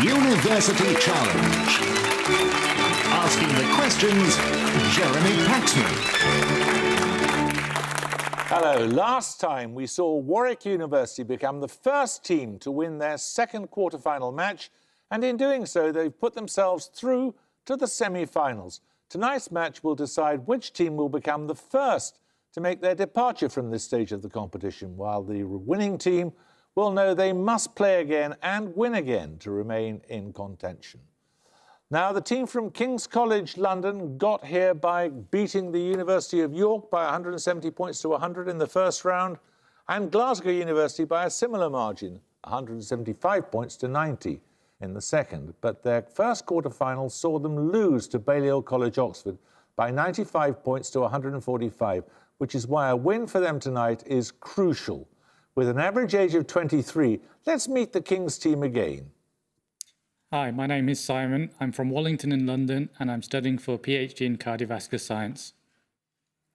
University Challenge. Asking the questions, Jeremy Paxman. Hello. Last time we saw Warwick University become the first team to win their second quarter-final match, and in doing so they've put themselves through to the semi-finals. Tonight's match will decide which team will become the first to make their departure from this stage of the competition, while the winning team will know they must play again and win again to remain in contention. Now, the team from King's College London got here by beating the University of York by 170 points to 100 in the first round, and Glasgow University by a similar margin, 175 points to 90 in the second. But their first quarter-final saw them lose to Balliol College, Oxford by 95 points to 145, which is why a win for them tonight is crucial. With an average age of 23, let's meet the King's team again. Hi, my name is Simon. I'm from Wallington in London and I'm studying for a PhD in cardiovascular science.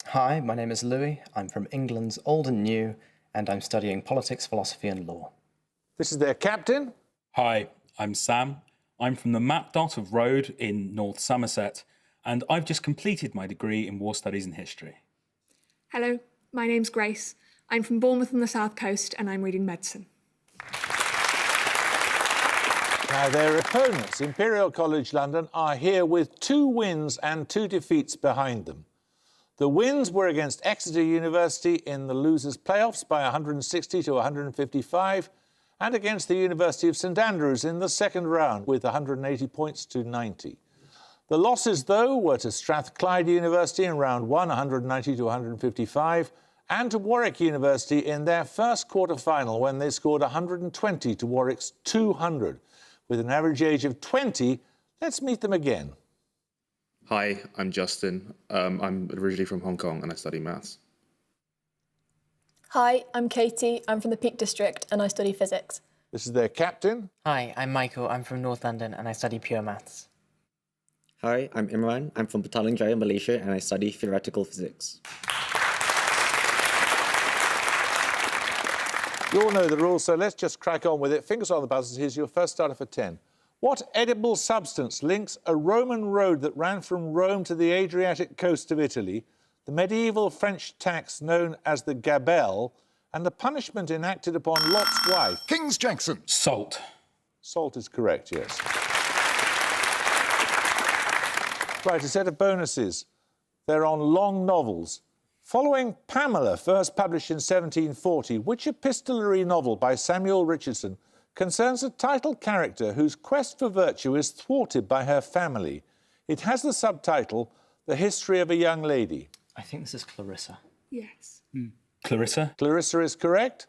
Hi, my name is Louis. I'm from England's Old and New and I'm studying politics, philosophy and law. This is their captain. Hi, I'm Sam. I'm from the Map Dot of Road in North Somerset and I've just completed my degree in War Studies and History. Hello, my name's Grace. I'm from Bournemouth on the South Coast and I'm reading medicine. Now, their opponents, Imperial College London, are here with 2 wins and 2 defeats behind them. The wins were against Exeter University in the losers' playoffs by 160 to 155 and against the University of St Andrews in the second round with 180 points to 90. The losses, though, were to Strathclyde University in round 1, 190 to 155, and to Warwick University in their first quarter-final when they scored 120 to Warwick's 200. With an average age of 20, let's meet them again. Hi, I'm Justin. I'm originally from Hong Kong and I study maths. Hi, I'm Katie. I'm from the Peak District and I study physics. This is their captain. Hi, I'm Michael. I'm from North London and I study pure maths. Hi, I'm Imran. I'm from Petaling Jaya, Malaysia and I study theoretical physics. You all know the rules, so let's just crack on with it. Fingers on the buzzers. Here's your first starter for 10. What edible substance links a Roman road that ran from Rome to the Adriatic coast of Italy, the medieval French tax known as the gabelle, and the punishment enacted upon Lot's wife? Kings Jackson. Salt. Salt is correct, yes. Right, a set of bonuses. They're on long novels. Following Pamela, first published in 1740, which epistolary novel by Samuel Richardson concerns a title character whose quest for virtue is thwarted by her family? It has the subtitle, The History of a Young Lady. I think this is Clarissa. Yes. Clarissa. Clarissa is correct.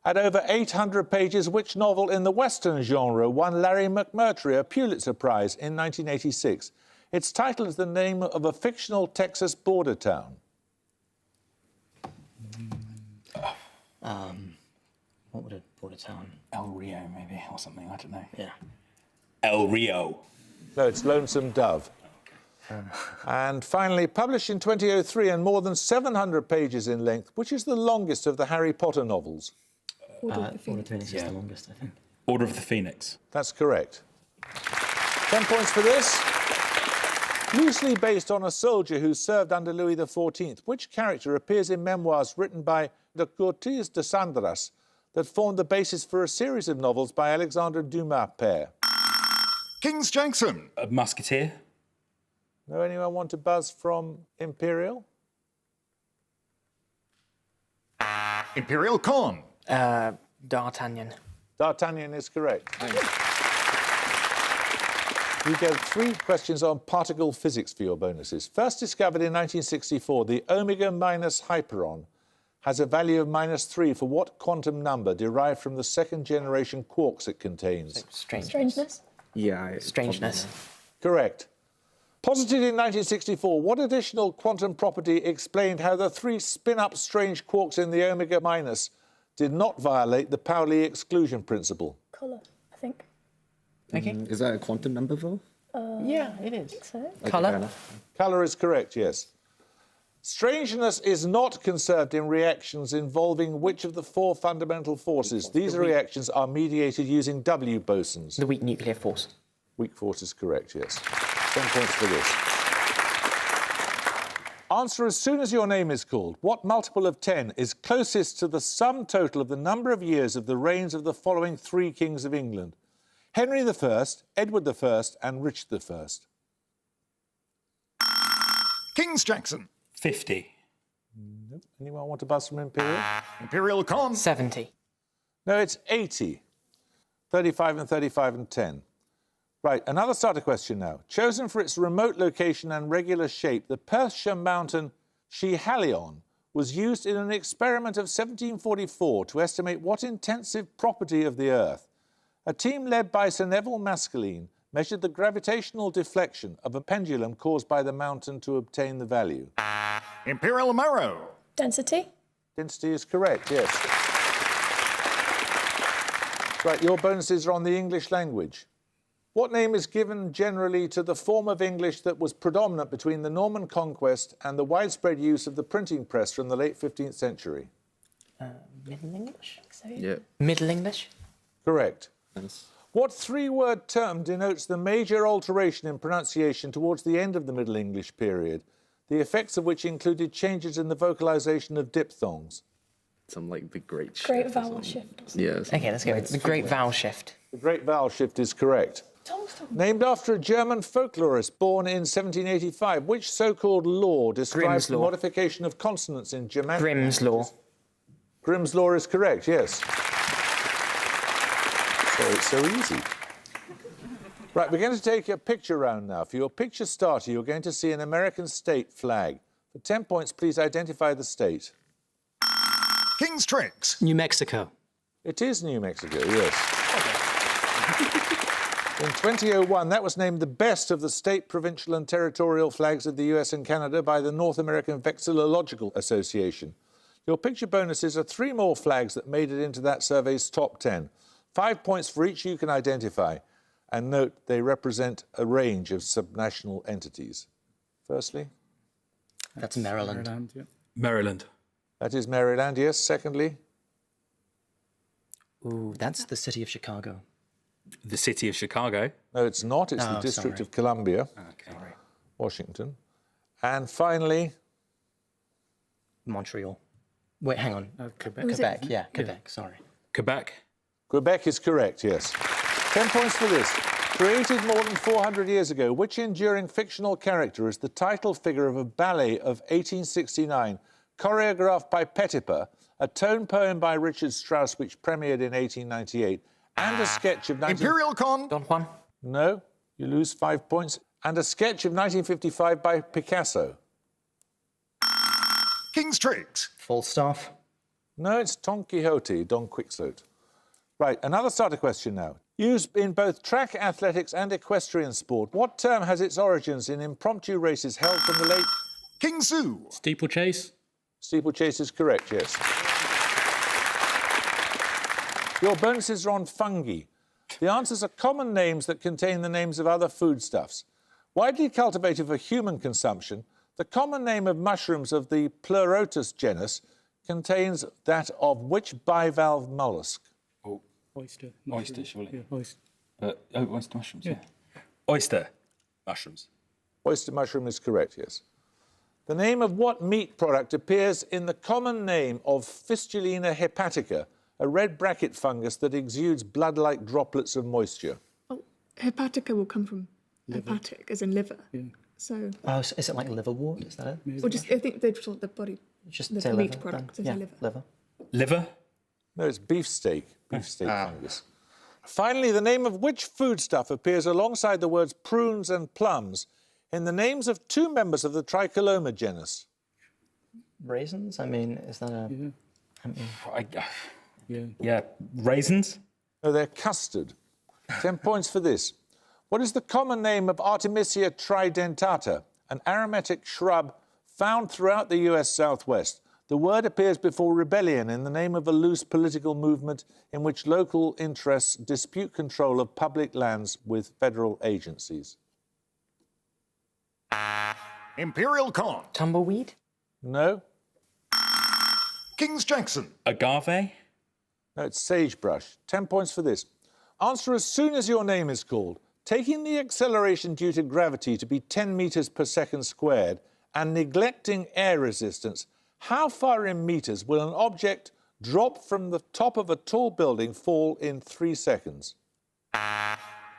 At over 800 pages, which novel in the Western genre won Larry McMurtry a Pulitzer Prize in 1986? Its title is the name of a fictional Texas border town. What would a border town? El Rio, maybe, or something, I don't know. Yeah. El Rio. No, it's Lonesome Dove. And finally, published in 2003 and more than 700 pages in length, which is the longest of the Harry Potter novels? Order of the Order of Phoenix. the Phoenix is the longest, I think. Order of the Phoenix. That's correct. 10 points for this. Loosely based on a soldier who served under Louis XIV, which character appears in memoirs written by the Cortes de Sandras that formed the basis for a series of novels by Alexandre Dumas père? Kings Jackson. A musketeer. Know anyone want to buzz from Imperial? Imperial Con. D'Artagnan. D'Artagnan is correct. You get 3 questions on particle physics for your bonuses. First discovered in 1964, the omega minus hyperon has a value of -3 for what quantum number derived from the second-generation quarks it contains? Strangeness? Yeah. Strangeness. Correct. Posited in 1964, what additional quantum property explained how the 3 spin-up strange quarks in the omega minus did not violate the Pauli exclusion principle? Colour, I think. Okay. Is that a quantum number, though? Yeah, it is. So? Okay, Colour. fair enough. Colour is correct, yes. Strangeness is not conserved in reactions involving which of the four fundamental forces? These reactions are mediated using W bosons. The weak nuclear force. Weak force is correct, yes. 10 points for this. Answer as soon as your name is called. What multiple of 10 is closest to the sum total of the number of years of the reigns of the following three kings of England? Henry I, Edward I, and Richard I. King's Jackson. 50. Nope. Anyone want to buzz from Imperial? Imperial Con. 70. No, it's 80. 35 and 35 and 10. Right, another starter question now. Chosen for its remote location and regular shape, the Perthshire mountain Schiehallion was used in an experiment of 1744 to estimate what intensive property of the Earth. A team led by Sir Neville Maskelyne measured the gravitational deflection of a pendulum caused by the mountain to obtain the value. Imperial Marrow. Density? Density is correct, yes. Right, your bonuses are on the English language. What name is given generally to the form of English that was predominant between the Norman conquest and the widespread use of the printing press from the late 15th century? Middle English? Yeah. Middle English? Correct. Yes. What three-word term denotes the major alteration in pronunciation towards the end of the Middle English period, the effects of which included changes in the vocalisation of diphthongs? Some like the great shift. Great or vowel something. shift. Yes. Okay, let's go with the Great Vowel Shift. The Great Vowel Shift is correct. Named after a German folklorist born in 1785, which so-called law describes Grimm's the law. modification of consonants in Germanic Grimm's law. languages? Grimm's law is correct, yes. So it's so easy. Right, we're going to take a picture round now. For your picture starter, you're going to see an American state flag. For 10 points, please identify the state. King's Tricks. New Mexico. It is New Mexico, yes. In 2001, that was named the best of the state, provincial and territorial flags of the US and Canada by the North American Vexillological Association. Your picture bonuses are 3 more flags that made it into that survey's top 10. 5 points for each you can identify. And note, they represent a range of subnational entities. Firstly, That's Maryland. Maryland, yeah. Maryland. that is Maryland, yes. Secondly, Ooh, that's the city of Chicago. The city of Chicago. no, it's not. It's the Oh, District sorry. of Columbia, Okay. Washington. And finally, Montreal. Wait, hang on. Quebec. Quebec, yeah, Quebec, sorry. Quebec. Quebec is correct, yes. 10 points for this. Created more than 400 years ago, which enduring fictional character is the title figure of a ballet of 1869, choreographed by Petipa, a tone poem by Richard Strauss, which premiered in 1898, and a sketch of... Imperial Con. Don Juan? No, you lose 5 points. And a sketch of 1955 by Picasso. King's Tricks. Falstaff. No, it's Don Quixote, Don Quixote. Right, another starter question now. Used in both track athletics and equestrian sport, what term has its origins in impromptu races held from the late... King Zoo. Steeplechase. Steeplechase is correct, yes. Your bonuses are on fungi. The answers are common names that contain the names of other foodstuffs. Widely cultivated for human consumption, the common name of mushrooms of the Pleurotus genus contains that of which bivalve mollusk? Oyster. Oyster, surely. Yeah, oyster. Oyster mushrooms, yeah. Oyster mushrooms. Oyster mushroom is correct, yes. The name of what meat product appears in the common name of Fistulina hepatica, a red bracket fungus that exudes blood-like droplets of moisture? Oh, hepatica will come from hepatic, as in liver. Yeah. So, Oh, so is it like liverwort? Is that it? or just, I think they thought the body, Just the say meat liver. product, then. so Yeah, say liver. liver. Liver. No, it's beefsteak. Beefsteak fungus. Finally, the name of which foodstuff appears alongside the words prunes and plums in the names of 2 members of the Tricoloma genus? Raisins? I mean, is that a... Yeah. I mean, Yeah. Yeah. Raisins. No, they're custard. 10 points for this. What is the common name of Artemisia tridentata, an aromatic shrub found throughout the US Southwest? The word appears before rebellion in the name of a loose political movement in which local interests dispute control of public lands with federal agencies. Imperial Con. Tumbleweed? No. King's Jackson. Agave? No, it's sagebrush. 10 points for this. Answer as soon as your name is called. Taking the acceleration due to gravity to be 10 metres per second squared and neglecting air resistance, how far in metres will an object drop from the top of a tall building fall in 3 seconds?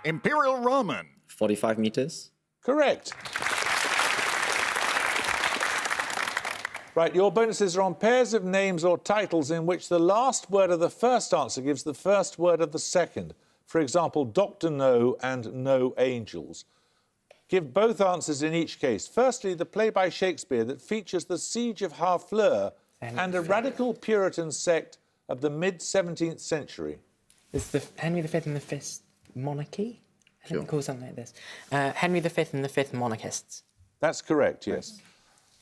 Imperial Ramen. 45 meters. Correct. Right, your bonuses are on pairs of names or titles in which the last word of the first answer gives the first word of the second. For example, Dr. No and No Angels. Give both answers in each case. Firstly, the play by Shakespeare that features the siege of Harfleur and a radical Puritan sect of the mid-17th century. It's the Henry V and the Fifth monarchy? I think they call something like this. Henry V and the Fifth monarchists. That's correct, yes.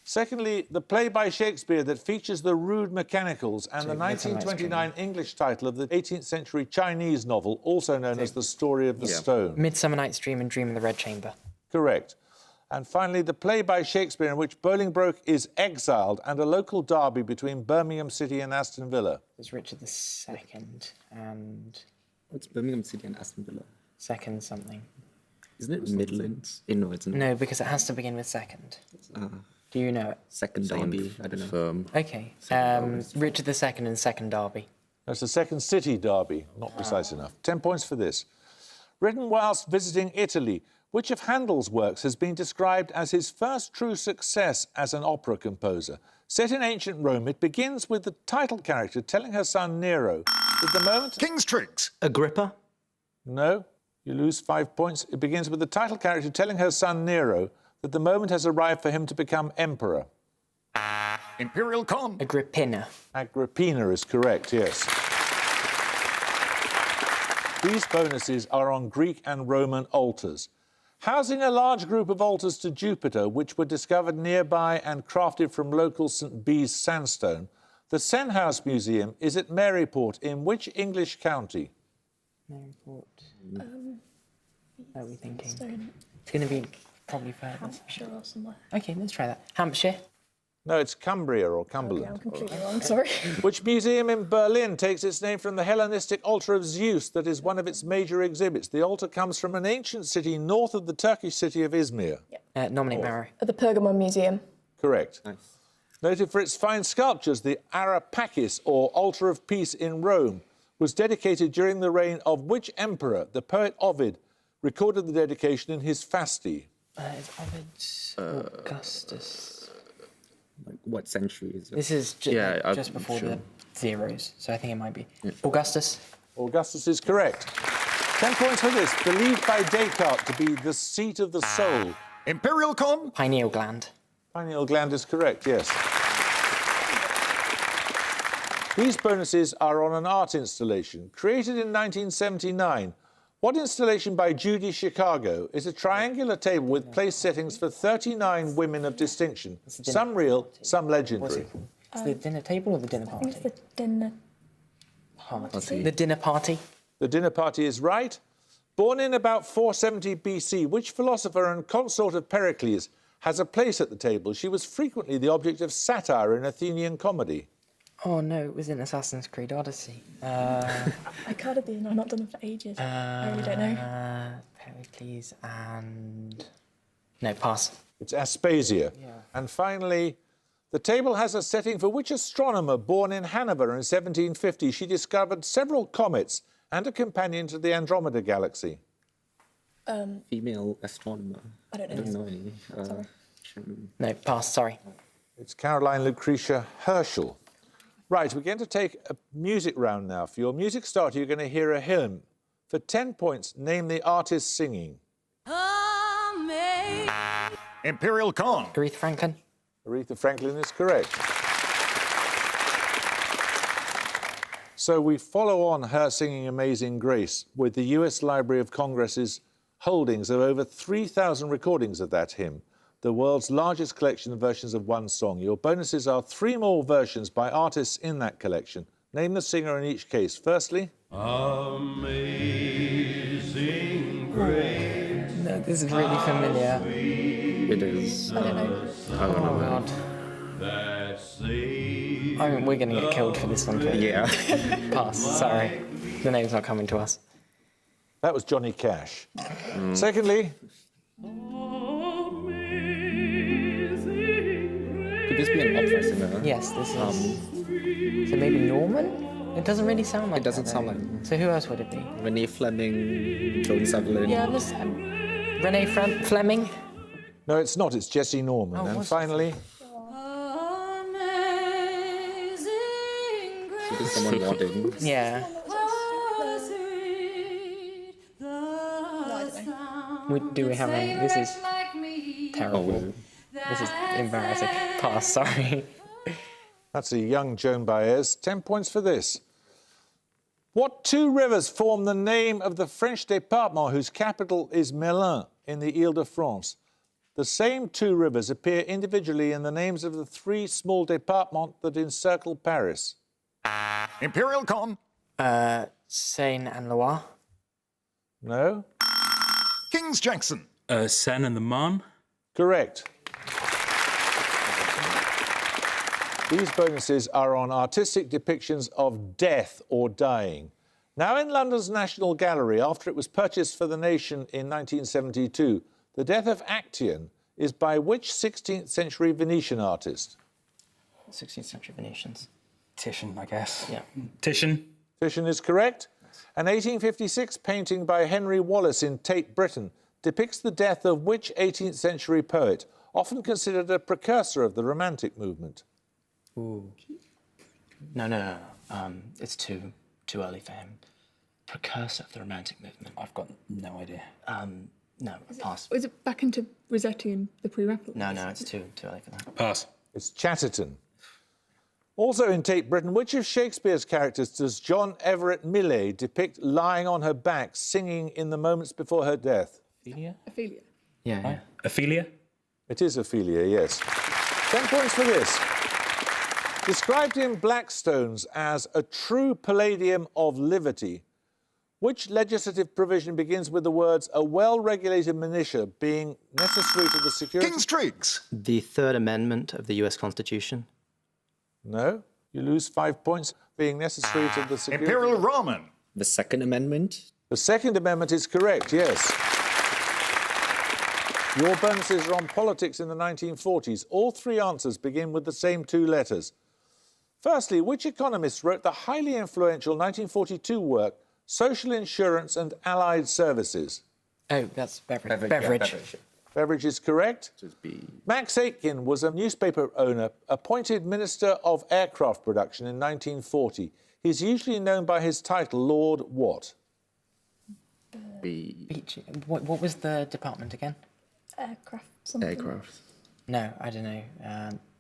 Secondly, the play by Shakespeare that features the rude mechanicals and the 1929 English title of the 18th century Chinese novel, also known as The Story of the Stone. Midsummer Night's Dream and Dream in the Red Chamber. Correct. And finally, the play by Shakespeare in which Bolingbroke is exiled and a local derby between Birmingham City and Aston Villa. There's Richard II and... What's Birmingham City and Aston Villa? Second something. Isn't it Midlands? No, it's not. No, because it has to begin with second. Do you know it? Second Derby. I don't know. Okay. Richard II and Second Derby. That's the Second City derby, not precise enough. 10 points for this. Written whilst visiting Italy, which of Handel's works has been described as his first true success as an opera composer? Set in ancient Rome, it begins with the title character telling her son Nero that the moment... King's Tricks. Agrippa? No, you lose 5 points. It begins with the title character telling her son Nero that the moment has arrived for him to become emperor. Imperial Con. Agrippina. Agrippina is correct, yes. These bonuses are on Greek and Roman altars. Housing a large group of altars to Jupiter, which were discovered nearby and crafted from local St. Bees sandstone, the Senhouse Museum is at Maryport in which English county? Maryport. What are we thinking? It's going to be probably further. Hampshire or somewhere. OK, let's try that. Hampshire? No, it's Cumbria or Yeah, Cumberland. I'm completely wrong, sorry. Which museum in Berlin takes its name from the Hellenistic altar of Zeus that is one of its major exhibits? The altar comes from an ancient city north of the Turkish city of Izmir. Nominate Marrow. At the Pergamon Museum. Correct. Nice. Noted for its fine sculptures, the Arapakis, or Altar of Peace in Rome, was dedicated during the reign of which emperor? The poet Ovid recorded the dedication in his Fasti. It's Ovid, Augustus. Like, what century is it? This is just before the zeros, so I think it might be. Augustus. Augustus is correct. 10 points for this. Believed by Descartes to be the seat of the soul. Imperial Con. Pineal gland. Pineal gland is correct, yes. These bonuses are on an art installation. Created in 1979, what installation by Judy Chicago is a triangular table with place settings for 39 women of distinction, some real, some legendary? It's the dinner table or the dinner I party? think it's the dinner Party. The dinner party. The dinner party is right. Born in about 470 BC, which philosopher and consort of Pericles has a place at the table? She was frequently the object of satire in Athenian comedy. Oh no, it was in Assassin's Creed Odyssey. I can't have been. I've not done them for ages. I really don't know. Pericles and... No, pass. It's Aspasia. And finally, the table has a setting for which astronomer born in Hanover in 1750 she discovered several comets and a companion to the Andromeda Galaxy. Female astronomer. I don't know. I don't know any. No, pass, sorry. It's Caroline Lucretia Herschel. Right, we're going to take a music round now. For your music starter, you're going to hear a hymn. For 10 points, name the artist singing. Imperial Con. Aretha Franklin. Aretha Franklin is correct. So we follow on her singing Amazing Grace with the US Library of Congress's holdings of over 3,000 recordings of that hymn, the world's largest collection of versions of one song. Your bonuses are 3 more versions by artists in that collection. Name the singer in each case. Firstly... Amazing grace. No, this is really familiar. It is. I don't know. I don't know. God. I mean, we're going to get killed for this one. Yeah. Pass. Sorry. The name's not coming to us. That was Johnny Cash. Secondly, Could this be an opera singer? Yes, this is. So maybe Norman? It doesn't really sound like It doesn't that, sound though. like So who else would it be? Renee Fleming, Joan Sutherland. Yeah, Renee Fleming? no, it's not. It's Jesse Norman. Oh, And what's- finally, So there's someone nodding. Yeah. Do we have any? This is terrible. This is embarrassing. Pass, sorry. that's a young Joan Baez. 10 points for this. What two rivers form the name of the French département whose capital is Melun in the Ile-de-France? The same two rivers appear individually in the names of the three small départements that encircle Paris. Imperial Con. Seine and Loire. No? Kings Jackson. Seine and the Marne. Correct. These bonuses are on artistic depictions of death or dying. Now in London's National Gallery, after it was purchased for the nation in 1972, the death of Actaeon is by which 16th century Venetian artist? 16th century Venetians. Titian, I guess. Yeah. Titian. Titian is correct. An 1856 painting by Henry Wallace in Tate Britain depicts the death of which 18th century poet, often considered a precursor of the Romantic movement? Ooh. No. It's too early for him. Precursor of the Romantic movement. I've got no idea. No, pass. Was it back into Rossetti and the pre-Raphaelites? No, it's too early for that. Pass. It's Chatterton. Also in Tate Britain, which of Shakespeare's characters does John Everett Millais depict lying on her back, singing in the moments before her death? Ophelia? Ophelia. Yeah. Ophelia? It is Ophelia, yes. 10 points for this. Described in Blackstone's as a true palladium of liberty, which legislative provision begins with the words, a well-regulated militia being necessary to the security... King's Triggs. The Third Amendment of the US Constitution. No, you lose 5 points, being necessary to the security... Imperial Ramen. The Second Amendment. The Second Amendment is correct, yes. Your bonuses are on politics in the 1940s. All three answers begin with the same two letters. Firstly, which economist wrote the highly influential 1942 work, Social Insurance and Allied Services? Oh, that's Beveridge. Yeah, Beveridge. Beveridge is correct. Just be... Max Aitken was a newspaper owner, appointed Minister of Aircraft Production in 1940. He's usually known by his title, Lord what? Beach. What was the department again? Aircraft something. Aircraft. No, I don't know.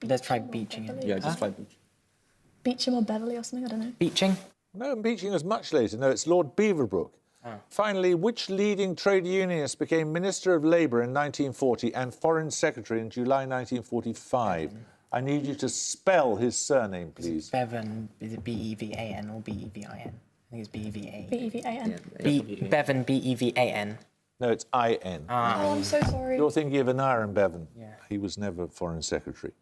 Let's try beaching. Yeah, just like... Beecham or Beverley or something, I don't know. Beaching? No, Beeching was much later. No, it's Lord Beaverbrook. Finally, which leading trade unionist became Minister of Labour in 1940 and Foreign Secretary in July 1945? I need you to spell his surname, please. Bevan. Is it B-E-V-A-N or B-E-V-I-N? I think it's B-E-V-A. B-E-V-A-N. Bevan, B-E-V-A-N. No, it's I-N. Oh, I'm so sorry. You're thinking of Anaran Bevan. Yeah. He was never Foreign Secretary.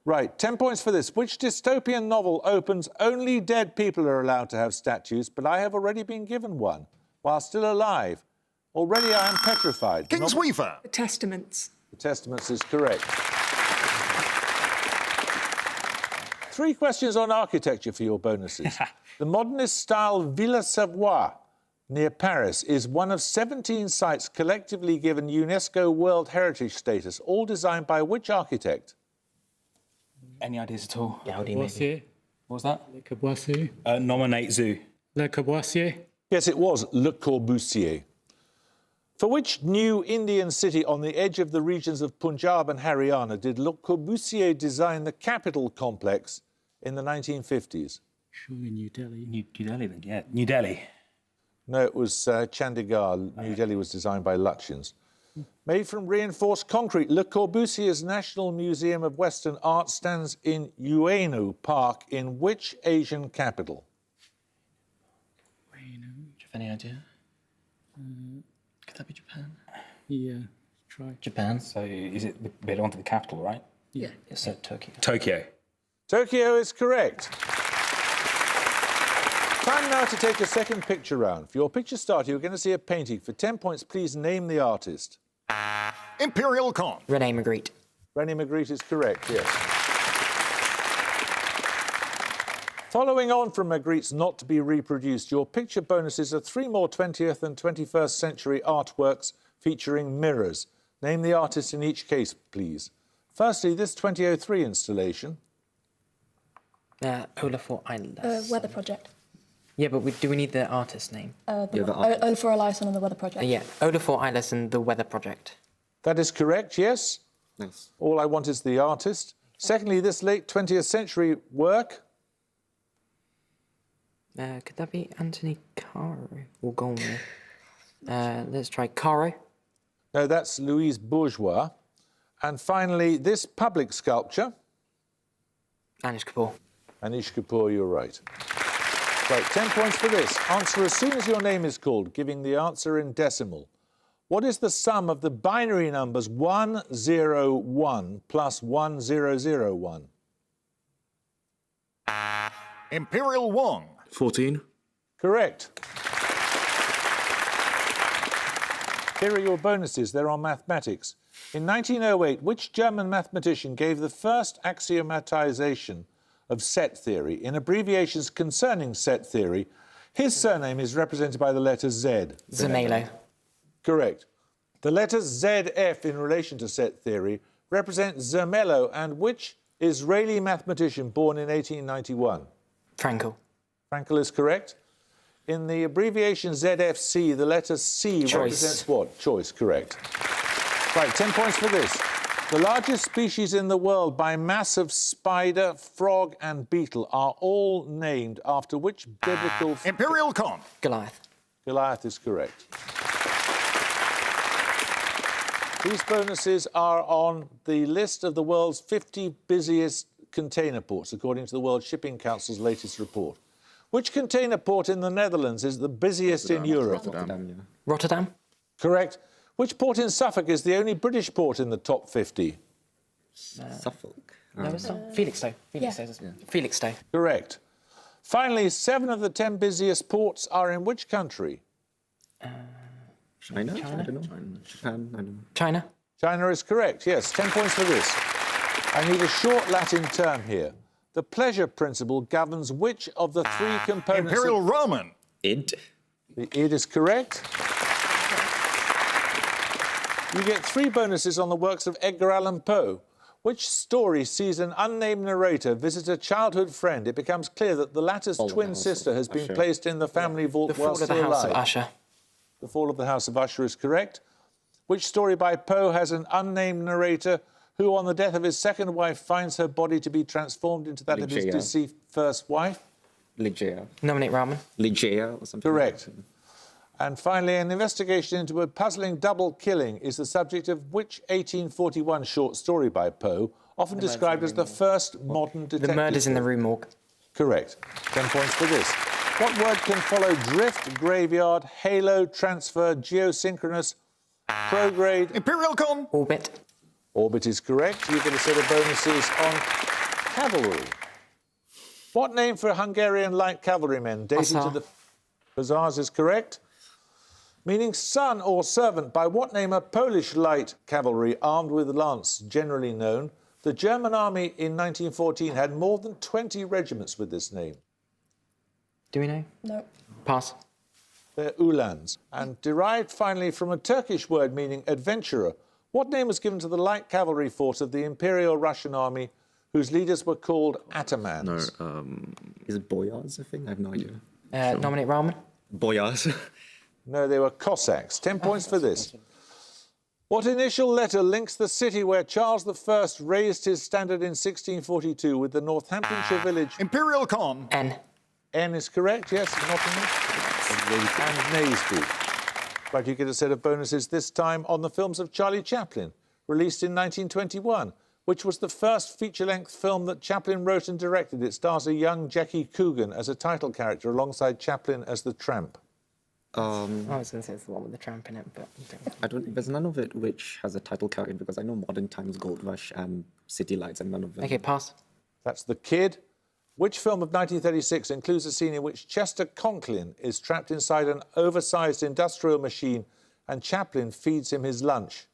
Right, 10 points for this. Which dystopian novel opens only dead people are allowed to have statues, but I have already been given one while still alive? Already I am petrified. King's Weaver. The Testaments. The Testaments is correct. 3 questions on architecture for your bonuses. The modernist-style Villa Savoie near Paris is one of 17 sites collectively given UNESCO World Heritage status, all designed by which architect? Any ideas at all? Gaudi, maybe. Corbusier. What was that? Le Corbusier. Nominate Zoo. Le Corbusier. Yes, it was Le Corbusier. For which new Indian city on the edge of the regions of Punjab and Haryana did Le Corbusier design the capital complex in the 1950s? Surely New Delhi. New Delhi, then, yeah. New Delhi. No, it was Chandigarh. New Delhi was designed by Lutyens. Made from reinforced concrete, Le Corbusier's National Museum of Western Art stands in Ueno Park in which Asian capital? Do you have any idea? Could that be Japan? Yeah, try. Japan? So is it, they belong to the capital, right? Yeah. Yes, so Tokyo. Tokyo. Tokyo is correct. Time now to take a second picture round. For your picture start, you're going to see a painting. For 10 points, please name the artist. Imperial Con. Rene Magritte. Rene Magritte is correct, yes. Following on from Magritte's Not to be Reproduced, your picture bonuses are 3 more 20th and 21st century artworks featuring mirrors. Name the artist in each case, please. Firstly, this 2003 installation. Olafur Eliasson. Weather Project. Yeah, but do we need the artist's name? Olafur Eliasson and the Weather Project. Yeah, Olafur Eliasson, the Weather Project. That is correct, yes. Nice. All I want is the artist. Secondly, this late 20th century work. Could that be Anthony Caro or Goldsmith? Let's try Caro. No, that's Louise Bourgeois. And finally, this public sculpture. Anish Kapoor. Anish Kapoor, you're right. Right, 10 points for this. Answer as soon as your name is called, giving the answer in decimal. What is the sum of the binary numbers 101 plus 1001? Imperial Wong. 14. Correct. Here are your bonuses. They're on mathematics. In 1908, which German mathematician gave the first axiomatization of set theory in abbreviations concerning set theory? His surname is represented by the letter Z. Zermelo. Correct. The letters ZF in relation to set theory represent Zermelo and which Israeli mathematician born in 1891? Frankel. Frankel is correct. In the abbreviation ZFC, the letter C represents what? Choice, correct. Right, 10 points for this. The largest species in the world by mass of spider, frog and beetle are all named after which biblical... Imperial Con. Goliath. Goliath is correct. These bonuses are on the list of the world's 50 busiest container ports, according to the World Shipping Council's latest report. Which container port in the Netherlands is the busiest in Europe? Rotterdam. Correct. Which port in Suffolk is the only British port in the top 50? Suffolk. No, it's not. Felixstowe. Felixstowe. Correct. Finally, 7 of the 10 busiest ports are in which country? China? I don't know. Japan? I don't know. China. China is correct, yes. 10 points for this. I need a short Latin term here. The pleasure principle governs which of the 3 components... Imperial Roman. Id. The id is correct. You get 3 bonuses on the works of Edgar Allan Poe. Which story sees an unnamed narrator visit a childhood friend? It becomes clear that the latter's twin sister has been placed in the family vault The Fall while of the still House alive. of Usher. The Fall of the House of Usher is correct. Which story by Poe has an unnamed narrator who, on the death of his second wife, finds her body to be transformed into that of his deceased first wife? Ligeia. Nominate Rahman. Ligeia or something. Correct. And finally, an investigation into a puzzling double killing is the subject of which 1841 short story by Poe, often described as the first modern detective? The Murders in the Rue Morgue. Correct. 10 points for this. What word can follow drift, graveyard, halo, transfer, geosynchronous, prograde? Imperial Con. Orbit. Orbit is correct. You get a set of bonuses on cavalry. What name for Hungarian light cavalrymen dating to the... Hussars is correct. Meaning son or servant, by what name are Polish light cavalry armed with lance generally known? The German army in 1914 had more than 20 regiments with this name. Do we know? No. Pass. They're Ulans. And derived finally from a Turkish word meaning adventurer, what name was given to the light cavalry force of the Imperial Russian army whose leaders were called atamans? No, is it Boyars, I think? I have no idea. Nominate Rahman. Boyars. No, they were Cossacks. 10 points for this. What initial letter links the city where Charles I raised his standard in 1642 with the Northamptonshire village? Imperial Con. N. N is correct, yes, Nottingham. And Naseby. Right, you get a set of bonuses this time on the films of Charlie Chaplin, released in 1921, which was the first feature-length film that Chaplin wrote and directed. It stars a young Jackie Coogan as a title character alongside Chaplin as the tramp. I was going to say it's the one with the tramp in it, but... I don't... There's none of it which has a title character because I know Modern Times, Gold Rush and City Lights and none of them. OK, pass. That's The Kid. Which film of 1936 includes a scene in which Chester Conklin is trapped inside an oversized industrial machine and Chaplin feeds him his lunch?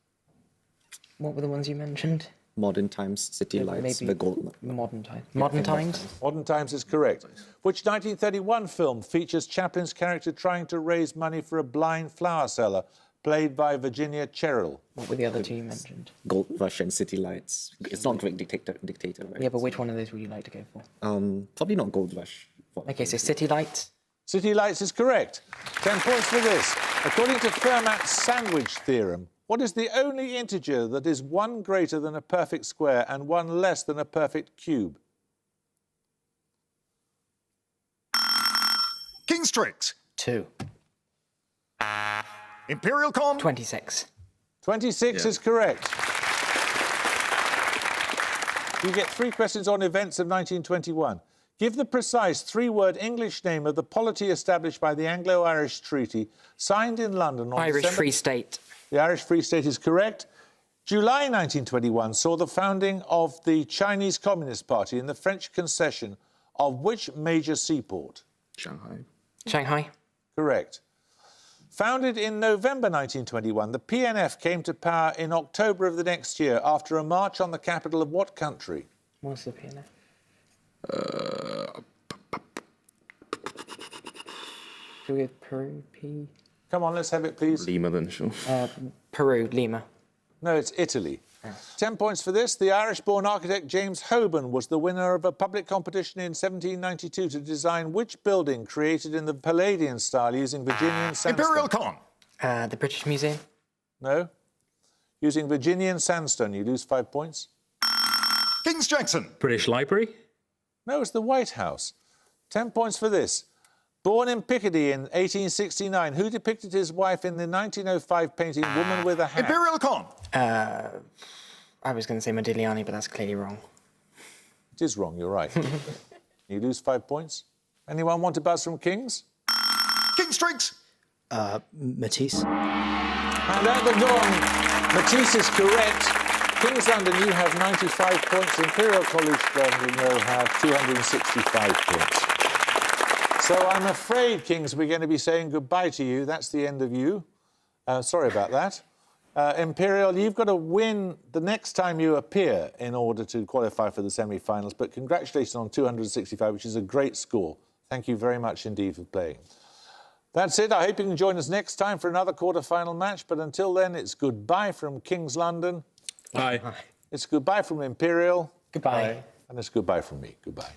What were the ones you mentioned? Modern Times, City Lights, The Gold. Modern Times. Modern Times? Modern Times is correct. Which 1931 film features Chaplin's character trying to raise money for a blind flower seller, played by Virginia Cherrill? What were the other two you mentioned? Gold Rush and City Lights. It's not Great Dictator, right? Yeah, but which one of those would you like to go for? Probably not Gold Rush. Okay, so City Lights. City Lights is correct. 10 points for this. According to Fermat's sandwich theorem, what is the only integer that is 1 greater than a perfect square and 1 less than a perfect cube? King's Tricks. 2. Imperial Con. 26. 26 is correct. You get 3 questions on events of 1921. Give the precise 3-word English name of the polity established by the Anglo-Irish Treaty, signed in London on Irish December... Free State. The Irish Free State is correct. July 1921 saw the founding of the Chinese Communist Party in the French concession of which major seaport? Shanghai. Shanghai. Correct. Founded in November 1921, the PNF came to power in October of the next year after a march on the capital of what country? What's the PNF? Should we go Peru? Come on, let's have it, please. Lima then, sure. Peru, Lima. No, it's Italy. 10 points for this. The Irish-born architect James Hoban was the winner of a public competition in 1792 to design which building created in the Palladian style using Virginian sandstone? Imperial Con. The British Museum. No. Using Virginian sandstone, you lose 5 points. King's Jackson. British Library. No, it's the White House. 10 points for this. Born in Picardy in 1869, who depicted his wife in the 1905 painting Woman with a Hat? Imperial Con. I was going to say Modigliani, but that's clearly wrong. It is wrong, you're right. You lose 5 points. Anyone want a buzz from Kings? King's Tricks. Matisse. And at the dawn, Matisse is correct. Kings London, you have 95 points. Imperial College London will have 265 points. So I'm afraid, Kings, we're going to be saying goodbye to you. That's the end of you. Sorry about that. Imperial, you've got to win the next time you appear in order to qualify for the semi-finals. But congratulations on 265, which is a great score. Thank you very much indeed for playing. That's it. I hope you can join us next time for another quarter-final match. But until then, it's goodbye from Kings London. Bye. It's goodbye from Imperial. Goodbye. And it's goodbye from me. Goodbye.